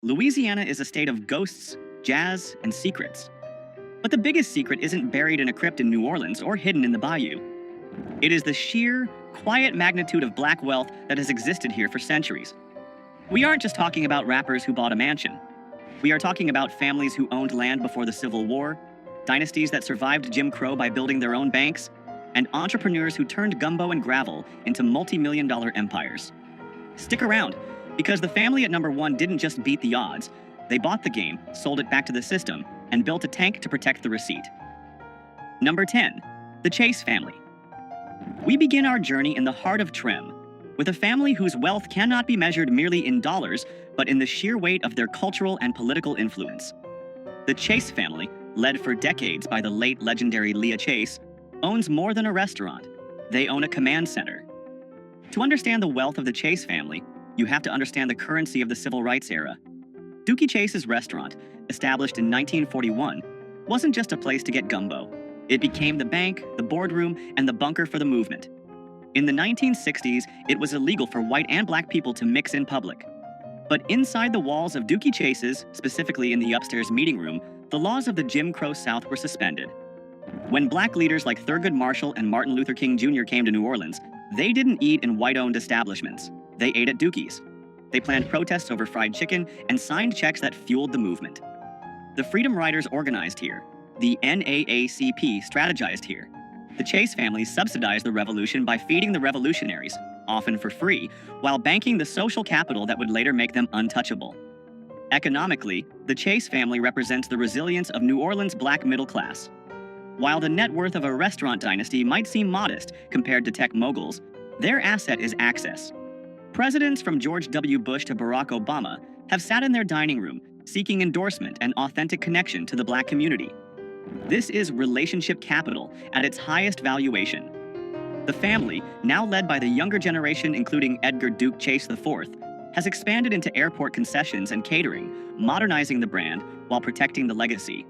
Louisiana is a state of ghosts, jazz, and secrets. But the biggest secret isn't buried in a crypt in New Orleans or hidden in the bayou. It is the sheer, quiet magnitude of black wealth that has existed here for centuries. We aren't just talking about rappers who bought a mansion. We are talking about families who owned land before the Civil War, dynasties that survived Jim Crow by building their own banks, and entrepreneurs who turned gumbo and gravel into multi-million-dollar empires. Stick around, because the family at number 1 didn't just beat the odds. They bought the game, sold it back to the system, and built a tank to protect the receipt. Number 10, the Chase family. We begin our journey in the heart of Trim, with a family whose wealth cannot be measured merely in dollars, but in the sheer weight of their cultural and political influence. The Chase family, led for decades by the late legendary Leah Chase, owns more than a restaurant. They own a command center. To understand the wealth of the Chase family, you have to understand the currency of the civil rights era. Dookie Chase's restaurant, established in 1941, wasn't just a place to get gumbo. It became the bank, the boardroom, and the bunker for the movement. In the 1960s, it was illegal for white and black people to mix in public. But inside the walls of Dookie Chase's, specifically in the upstairs meeting room, the laws of the Jim Crow South were suspended. When black leaders like Thurgood Marshall and Martin Luther King Jr. came to New Orleans, they didn't eat in white-owned establishments. They ate at Dookie's. They planned protests over fried chicken and signed checks that fueled the movement. The Freedom Riders organized here. The NAACP strategized here. The Chase family subsidized the revolution by feeding the revolutionaries, often for free, while banking the social capital that would later make them untouchable. Economically, the Chase family represents the resilience of New Orleans' black middle class. While the net worth of a restaurant dynasty might seem modest compared to tech moguls, their asset is access. Presidents from George W. Bush to Barack Obama have sat in their dining room seeking endorsement and authentic connection to the black community. This is relationship capital at its highest valuation. The family, now led by the younger generation including Edgar Duke Chase IV, has expanded into airport concessions and catering, modernizing the brand while protecting the legacy.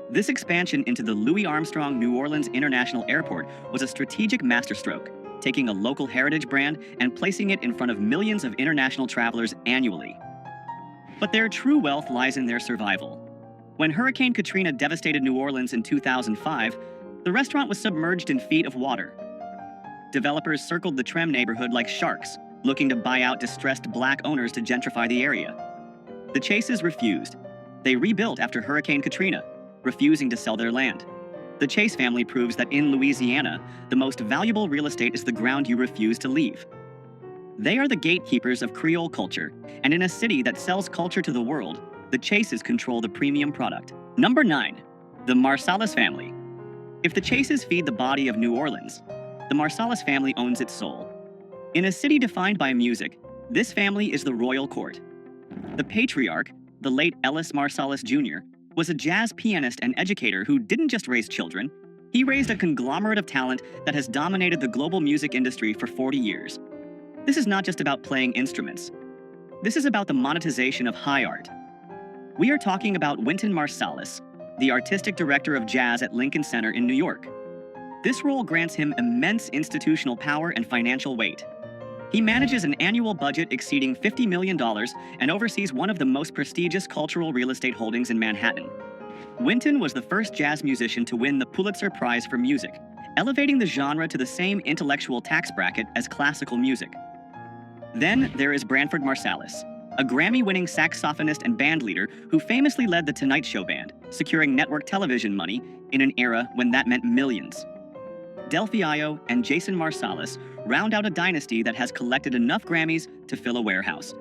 This expansion into the Louis Armstrong New Orleans International Airport was a strategic masterstroke, taking a local heritage brand and placing it in front of millions of international travelers annually. But their true wealth lies in their survival. When Hurricane Katrina devastated New Orleans in 2005, the restaurant was submerged in feet of water. Developers circled the Trem neighborhood like sharks, looking to buy out distressed black owners to gentrify the area. The Chases refused. They rebuilt after Hurricane Katrina, refusing to sell their land. The Chase family proves that in Louisiana, the most valuable real estate is the ground you refuse to leave. They are the gatekeepers of Creole culture, and in a city that sells culture to the world, the Chases control the premium product. Number 9, the Marsalis family. If the Chases feed the body of New Orleans, the Marsalis family owns its soul. In a city defined by music, this family is the royal court. The patriarch, the late Ellis Marsalis Jr., was a jazz pianist and educator who didn't just raise children. He raised a conglomerate of talent that has dominated the global music industry for 40 years. This is not just about playing instruments. This is about the monetization of high art. We are talking about Wynton Marsalis, the artistic director of jazz at Lincoln Center in New York. This role grants him immense institutional power and financial weight. He manages an annual budget exceeding $50 million and oversees one of the most prestigious cultural real estate holdings in Manhattan. Wynton was the first jazz musician to win the Pulitzer Prize for Music, elevating the genre to the same intellectual tax bracket as classical music. Then there is Branford Marsalis, a Grammy-winning saxophonist and bandleader who famously led the Tonight Show band, securing network television money in an era when that meant millions. Delphi Io and Jason Marsalis round out a dynasty that has collected enough Grammys to fill a warehouse.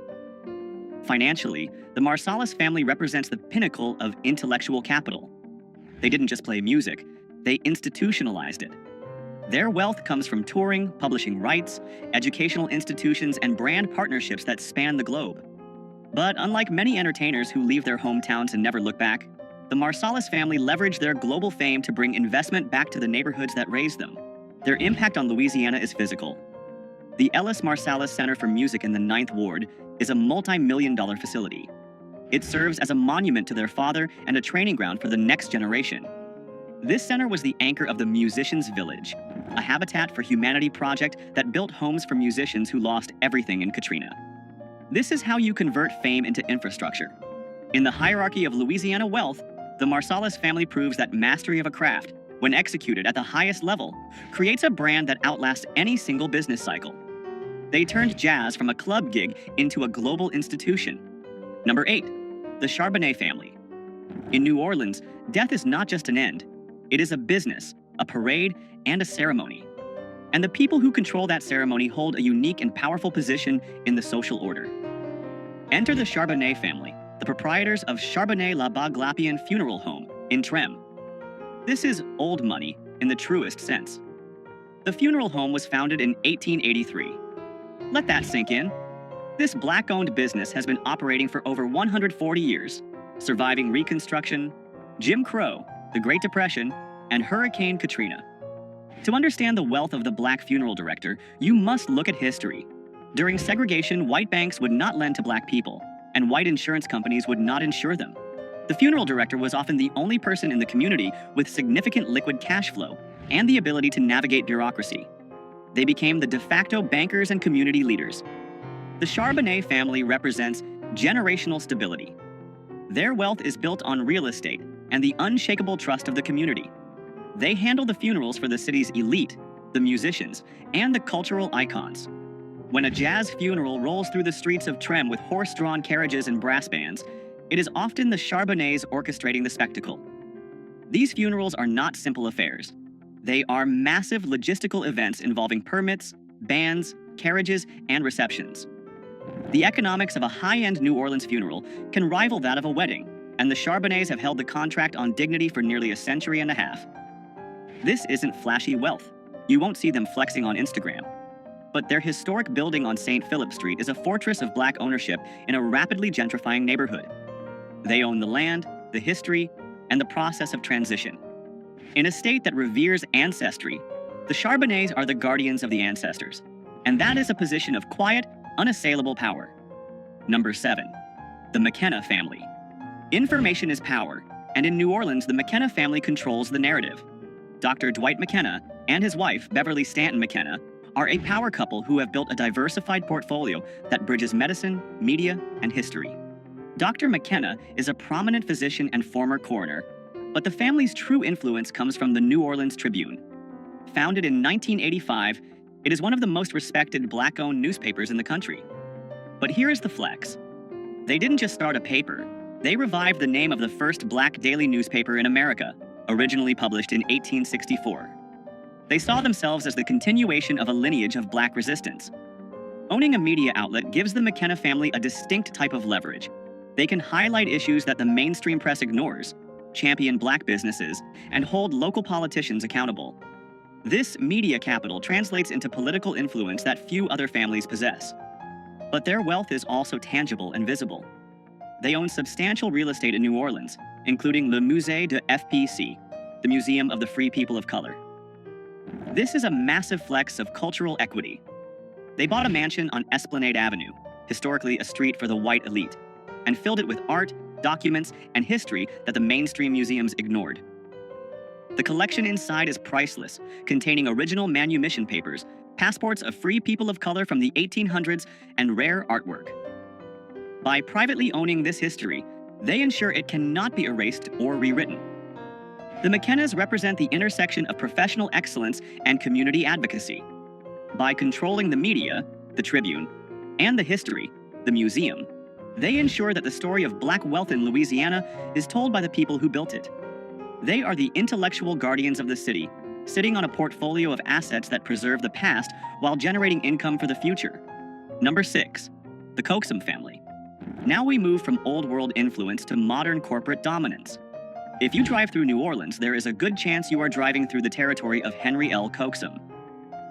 Financially, the Marsalis family represents the pinnacle of intellectual capital. They didn't just play music, they institutionalized it. Their wealth comes from touring, publishing rights, educational institutions, and brand partnerships that span the globe. But unlike many entertainers who leave their hometowns and never look back, the Marsalis family leveraged their global fame to bring investment back to the neighborhoods that raised them. Their impact on Louisiana is physical. The Ellis Marsalis Center for Music in the 9th Ward is a multi-million-dollar facility. It serves as a monument to their father and a training ground for the next generation. This center was the anchor of the Musicians Village, a Habitat for Humanity project that built homes for musicians who lost everything in Katrina. This is how you convert fame into infrastructure. In the hierarchy of Louisiana wealth, the Marsalis family proves that mastery of a craft, when executed at the highest level, creates a brand that outlasts any single business cycle. They turned jazz from a club gig into a global institution. Number 8. The Charbonnet family. In New Orleans, death is not just an end. It is a business, a parade, and a ceremony. And the people who control that ceremony hold a unique and powerful position in the social order. Enter the Charbonnet family, the proprietors of Charbonnet La Baglapian Funeral Home in Trem. This is old money in the truest sense. The funeral home was founded in 1883. Let that sink in. This Black-owned business has been operating for over 140 years, surviving Reconstruction, Jim Crow, the Great Depression, and Hurricane Katrina. To understand the wealth of the Black funeral director, you must look at history. During segregation, white banks would not lend to Black people, and white insurance companies would not insure them. The funeral director was often the only person in the community with significant liquid cash flow and the ability to navigate bureaucracy. They became the de facto bankers and community leaders. The Charbonnet family represents generational stability. Their wealth is built on real estate and the unshakable trust of the community. They handle the funerals for the city's elite, the musicians, and the cultural icons. When a jazz funeral rolls through the streets of Trem with horse-drawn carriages and brass bands, it is often the Charbonnets orchestrating the spectacle. These funerals are not simple affairs. They are massive logistical events involving permits, bands, carriages, and receptions. The economics of a high-end New Orleans funeral can rival that of a wedding, and the Charbonnets have held the contract on dignity for nearly a century and a half. This isn't flashy wealth. You won't see them flexing on Instagram. But their historic building on St. Philip Street is a fortress of Black ownership in a rapidly gentrifying neighborhood. They own the land, the history, and the process of transition. In a state that reveres ancestry, the Charbonnets are the guardians of the ancestors, and that is a position of quiet, unassailable power. Number 7. The McKenna family. Information is power, and in New Orleans, the McKenna family controls the narrative. Dr. Dwight McKenna and his wife, Beverly Stanton McKenna, are a power couple who have built a diversified portfolio that bridges medicine, media, and history. Dr. McKenna is a prominent physician and former coroner, but the family's true influence comes from the New Orleans Tribune. Founded in 1985, it is one of the most respected Black-owned newspapers in the country. But here is the flex. They didn't just start a paper. They revived the name of the first Black daily newspaper in America, originally published in 1864. They saw themselves as the continuation of a lineage of Black resistance. Owning a media outlet gives the McKenna family a distinct type of leverage. They can highlight issues that the mainstream press ignores, champion Black businesses, and hold local politicians accountable. This media capital translates into political influence that few other families possess. But their wealth is also tangible and visible. They own substantial real estate in New Orleans, including Le Musée de FPC, the Museum of the Free People of Color. This is a massive flex of cultural equity. They bought a mansion on Esplanade Avenue, historically a street for the white elite, and filled it with art, documents, and history that the mainstream museums ignored. The collection inside is priceless, containing original manumission papers, passports of free people of color from the 1800s, and rare artwork. By privately owning this history, they ensure it cannot be erased or rewritten. The McKennas represent the intersection of professional excellence and community advocacy. By controlling the media, the Tribune, and the history, the museum, they ensure that the story of Black wealth in Louisiana is told by the people who built it. They are the intellectual guardians of the city, sitting on a portfolio of assets that preserve the past while generating income for the future. Number 6. The Coxum family. Now we move from old world influence to modern corporate dominance. If you drive through New Orleans, there is a good chance you are driving through the territory of Henry L. Coxum.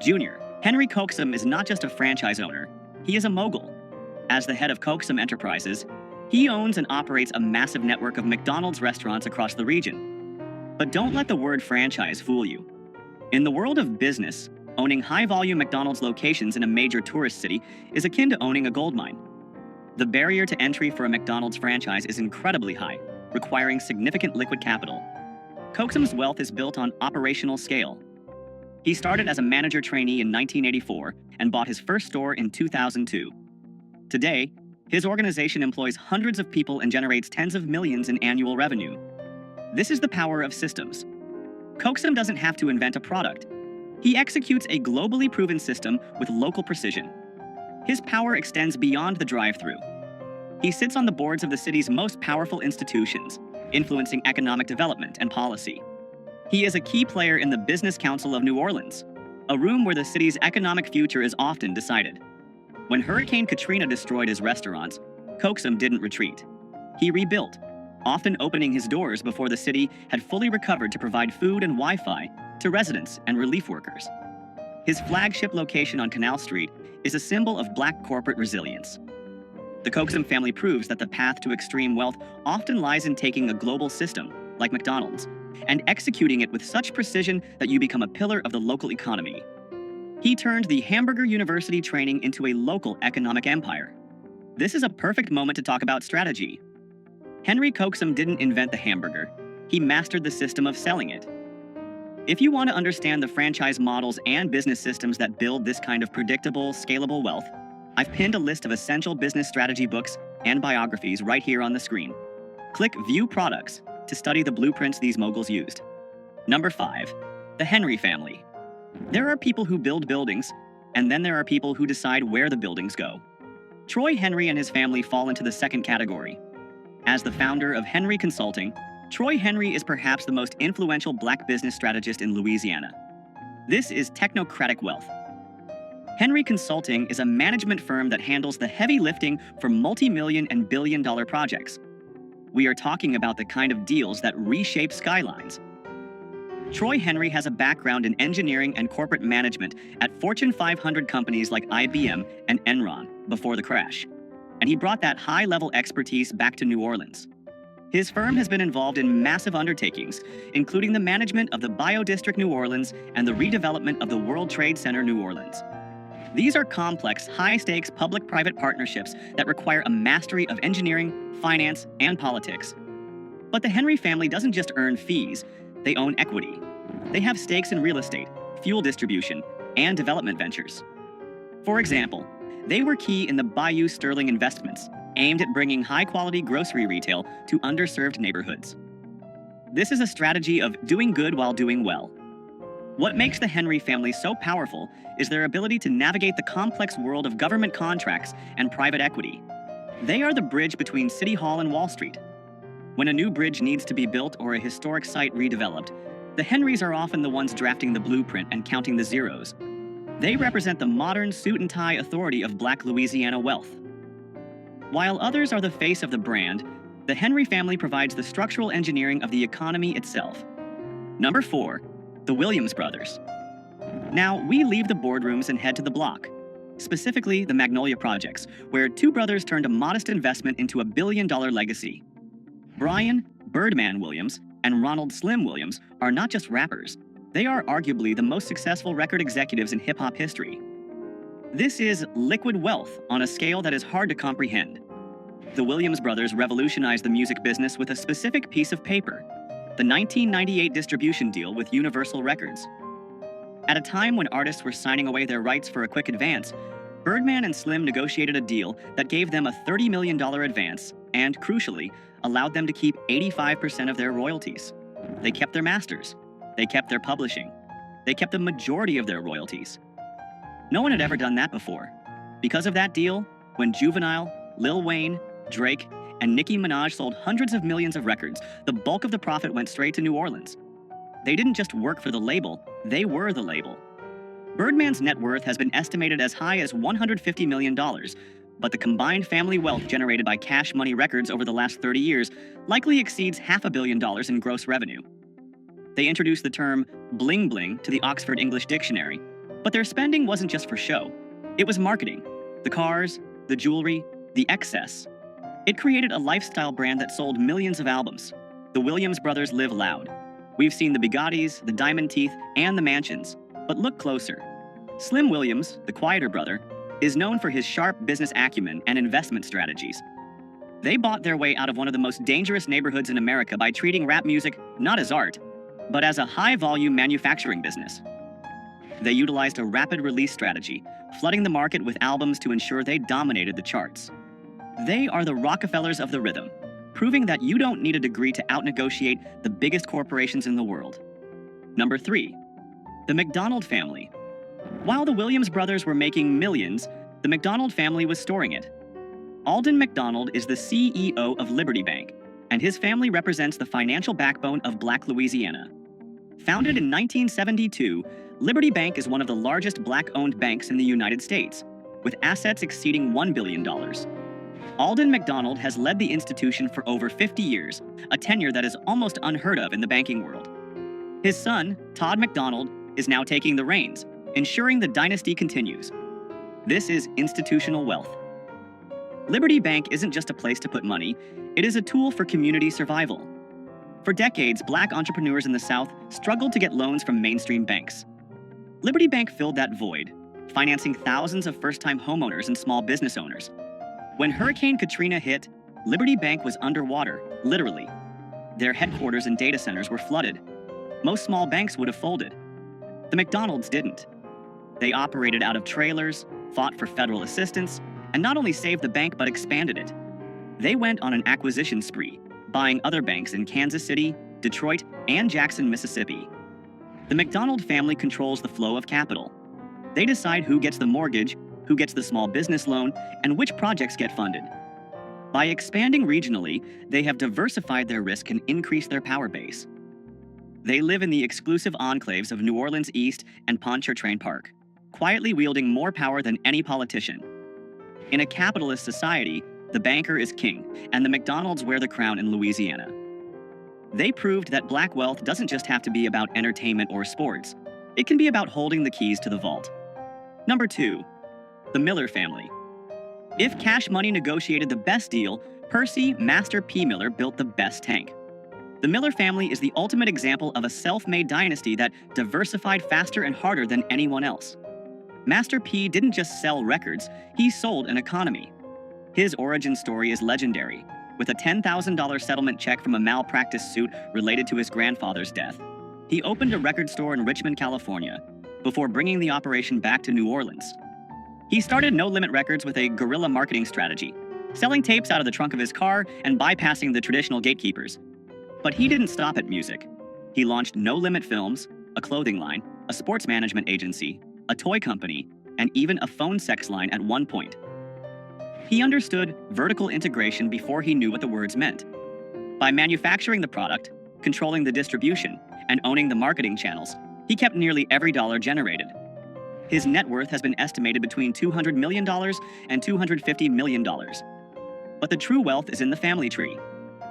Jr. Henry Coxum is not just a franchise owner, he is a mogul. As the head of Coxum Enterprises, he owns and operates a massive network of McDonald's restaurants across the region. But don't let the word franchise fool you. In the world of business, owning high-volume McDonald's locations in a major tourist city is akin to owning a gold mine. The barrier to entry for a McDonald's franchise is incredibly high, requiring significant liquid capital. Coxum's wealth is built on operational scale. He started as a manager trainee in 1984 and bought his first store in 2002. Today, His organization employs hundreds of people and generates tens of millions in annual revenue. This is the power of systems. Coxum doesn't have to invent a product. He executes a globally proven system with local precision. His power extends beyond the drive-thru. He sits on the boards of the city's most powerful institutions, influencing economic development and policy. He is a key player in the Business Council of New Orleans, a room where the city's economic future is often decided. When Hurricane Katrina destroyed his restaurants, Coxum didn't retreat. He rebuilt, often opening his doors before the city had fully recovered to provide food and Wi-Fi to residents and relief workers. His flagship location on Canal Street is a symbol of Black corporate resilience. The Coxum family proves that the path to extreme wealth often lies in taking a global system, like McDonald's, and executing it with such precision that you become a pillar of the local economy. He turned the Hamburger University training into a local economic empire. This is a perfect moment to talk about strategy. Henry Coxum didn't invent the hamburger. He mastered the system of selling it. If you want to understand the franchise models and business systems that build this kind of predictable, scalable wealth, I've pinned a list of essential business strategy books and biographies right here on the screen. Click View Products to study the blueprints these moguls used. Number 5. The Henry family. There are people who build buildings, and then there are people who decide where the buildings go. Troy Henry and his family fall into the second category. As the founder of Henry Consulting, Troy Henry is perhaps the most influential Black business strategist in Louisiana. This is technocratic wealth. Henry Consulting is a management firm that handles the heavy lifting for multi-million and billion-dollar projects. We are talking about the kind of deals that reshape skylines. Troy Henry has a background in engineering and corporate management at Fortune 500 companies like IBM and Enron before the crash, and he brought that high-level expertise back to New Orleans. His firm has been involved in massive undertakings, including the management of the Biodistrict New Orleans and the redevelopment of the World Trade Center New Orleans. These are complex, high-stakes public-private partnerships that require a mastery of engineering, finance, and politics. But the Henry family doesn't just earn fees, they own equity. They have stakes in real estate, fuel distribution, and development ventures. For example, they were key in the Bayou Sterling investments, aimed at bringing high-quality grocery retail to underserved neighborhoods. This is a strategy of doing good while doing well. What makes the Henry family so powerful is their ability to navigate the complex world of government contracts and private equity. They are the bridge between City Hall and Wall Street. When a new bridge needs to be built or a historic site redeveloped, the Henrys are often the ones drafting the blueprint and counting the zeros. They represent the modern suit-and-tie authority of Black Louisiana wealth. While others are the face of the brand, the Henry family provides the structural engineering of the economy itself. Number 4. The Williams brothers. Now, we leave the boardrooms and head to the block, specifically the Magnolia Projects, where two brothers turned a modest investment into a billion-dollar legacy. Brian "Birdman" Williams and Ronald "Slim" Williams are not just rappers. They are arguably the most successful record executives in hip-hop history. This is liquid wealth on a scale that is hard to comprehend. The Williams brothers revolutionized the music business with a specific piece of paper, the 1998 distribution deal with Universal Records. At a time when artists were signing away their rights for a quick advance, Birdman and Slim negotiated a deal that gave them a $30 million advance and, crucially, allowed them to keep 85% of their royalties. They kept their masters. They kept their publishing. They kept the majority of their royalties. No one had ever done that before. Because of that deal, when Juvenile, Lil Wayne, Drake, and Nicki Minaj sold hundreds of millions of records, the bulk of the profit went straight to New Orleans. They didn't just work for the label, they were the label. Birdman's net worth has been estimated as high as $150 million, but the combined family wealth generated by Cash Money Records over the last 30 years likely exceeds $500 million in gross revenue. They introduced the term bling bling to the Oxford English Dictionary, but their spending wasn't just for show. It was marketing. The cars, the jewelry, the excess. It created a lifestyle brand that sold millions of albums. The Williams brothers live loud. We've seen the Bugattis, the diamond teeth, and the mansions. But look closer. Slim Williams, the quieter brother, is known for his sharp business acumen and investment strategies. They bought their way out of one of the most dangerous neighborhoods in America by treating rap music not as art, but as a high-volume manufacturing business. They utilized a rapid release strategy, flooding the market with albums to ensure they dominated the charts. They are the Rockefellers of the rhythm, proving that you don't need a degree to outnegotiate the biggest corporations in the world. Number 3. The McDonald family. While the Williams brothers were making millions, the McDonald family was storing it. Alden McDonald is the CEO of Liberty Bank, and his family represents the financial backbone of Black Louisiana. Founded in 1972, Liberty Bank is one of the largest Black-owned banks in the United States, with assets exceeding $1 billion. Alden McDonald has led the institution for over 50 years, a tenure that is almost unheard of in the banking world. His son, Todd McDonald, is now taking the reins, ensuring the dynasty continues. This is institutional wealth. Liberty Bank isn't just a place to put money, it is a tool for community survival. For decades, Black entrepreneurs in the South struggled to get loans from mainstream banks. Liberty Bank filled that void, financing thousands of first-time homeowners and small business owners. When Hurricane Katrina hit, Liberty Bank was underwater, literally. Their headquarters and data centers were flooded. Most small banks would have folded. The McDonalds didn't. They operated out of trailers, fought for federal assistance, and not only saved the bank but expanded it. They went on an acquisition spree, buying other banks in Kansas City, Detroit, and Jackson, Mississippi. The McDonald family controls the flow of capital. They decide who gets the mortgage, who gets the small business loan, and which projects get funded. By expanding regionally, they have diversified their risk and increased their power base. They live in the exclusive enclaves of New Orleans East and Pontchartrain Park, quietly wielding more power than any politician. In a capitalist society, the banker is king, and the McDonalds wear the crown in Louisiana. They proved that Black wealth doesn't just have to be about entertainment or sports. It can be about holding the keys to the vault. Number 2. The Miller family. If Cash Money negotiated the best deal, Percy Master P. Miller built the best tank. The Miller family is the ultimate example of a self-made dynasty that diversified faster and harder than anyone else. Master P didn't just sell records, he sold an economy. His origin story is legendary, with a $10,000 settlement check from a malpractice suit related to his grandfather's death. He opened a record store in Richmond, California, before bringing the operation back to New Orleans. He started No Limit Records with a guerrilla marketing strategy, selling tapes out of the trunk of his car and bypassing the traditional gatekeepers. But he didn't stop at music. He launched No Limit Films, a clothing line, a sports management agency, a toy company, and even a phone sex line at one point. He understood vertical integration before he knew what the words meant. By manufacturing the product, controlling the distribution, and owning the marketing channels, he kept nearly every dollar generated. His net worth has been estimated between $200 million and $250 million. But the true wealth is in the family tree.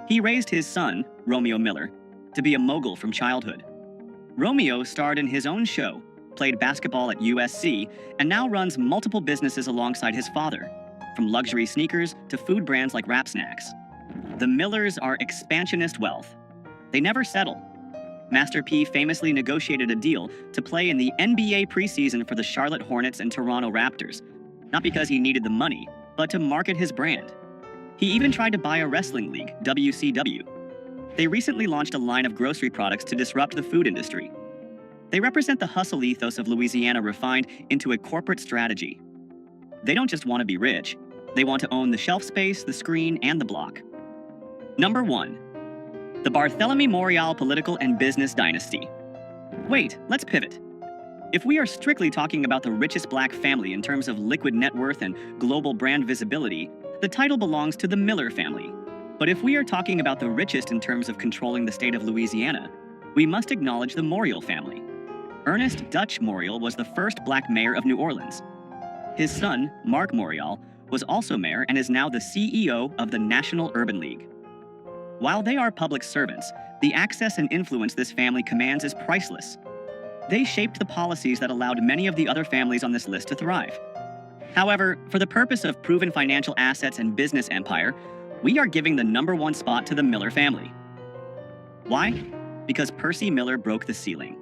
He raised his son, Romeo Miller, to be a mogul from childhood. Romeo starred in his own show, played basketball at USC, and now runs multiple businesses alongside his father, from luxury sneakers to food brands like Rap Snacks. The Millers are expansionist wealth. They never settle. Master P famously negotiated a deal to play in the NBA preseason for the Charlotte Hornets and Toronto Raptors, not because he needed the money, but to market his brand. He even tried to buy a wrestling league, WCW. They recently launched a line of grocery products to disrupt the food industry. They represent the hustle ethos of Louisiana refined into a corporate strategy. They don't just want to be rich, they want to own the shelf space, the screen, and the block. Number 1. The Barthélemy Morial Political and Business Dynasty. Wait, let's pivot. If we are strictly talking about the richest Black family in terms of liquid net worth and global brand visibility, the title belongs to the Miller family. But if we are talking about the richest in terms of controlling the state of Louisiana, we must acknowledge the Morial family. Ernest Dutch Morial was the first Black mayor of New Orleans. His son, Mark Morial, was also mayor and is now the CEO of the National Urban League. While they are public servants, the access and influence this family commands is priceless. They shaped the policies that allowed many of the other families on this list to thrive. However, for the purpose of proven financial assets and business empire, we are giving the number 1 spot to the Miller family. Why? Because Percy Miller broke the ceiling.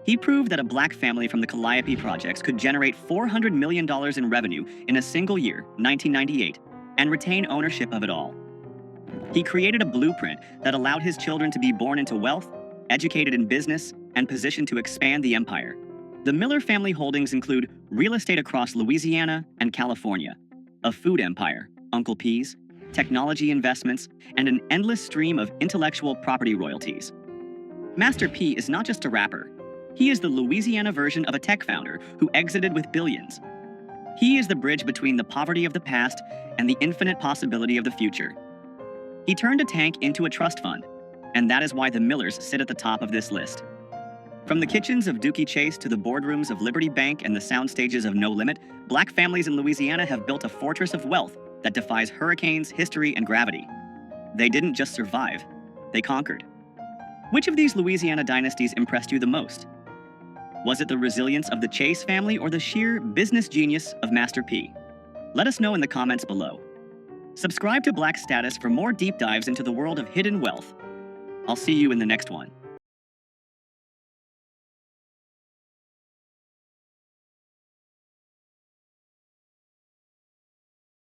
He proved that a Black family from the Calliope projects could generate $400 million in revenue in a single year, 1998, and retain ownership of it all. He created a blueprint that allowed his children to be born into wealth, educated in business, and positioned to expand the empire. The Miller family holdings include real estate across Louisiana and California, a food empire, Uncle P's, technology investments, and an endless stream of intellectual property royalties. Master P is not just a rapper. He is the Louisiana version of a tech founder who exited with billions. He is the bridge between the poverty of the past and the infinite possibility of the future. He turned a tank into a trust fund, and that is why the Millers sit at the top of this list. From the kitchens of Dookie Chase to the boardrooms of Liberty Bank and the sound stages of No Limit, Black families in Louisiana have built a fortress of wealth that defies hurricanes, history, and gravity. They didn't just survive, they conquered. Which of these Louisiana dynasties impressed you the most? Was it the resilience of the Chase family or the sheer business genius of Master P? Let us know in the comments below. Subscribe to Black Status for more deep dives into the world of hidden wealth. I'll see you in the next one.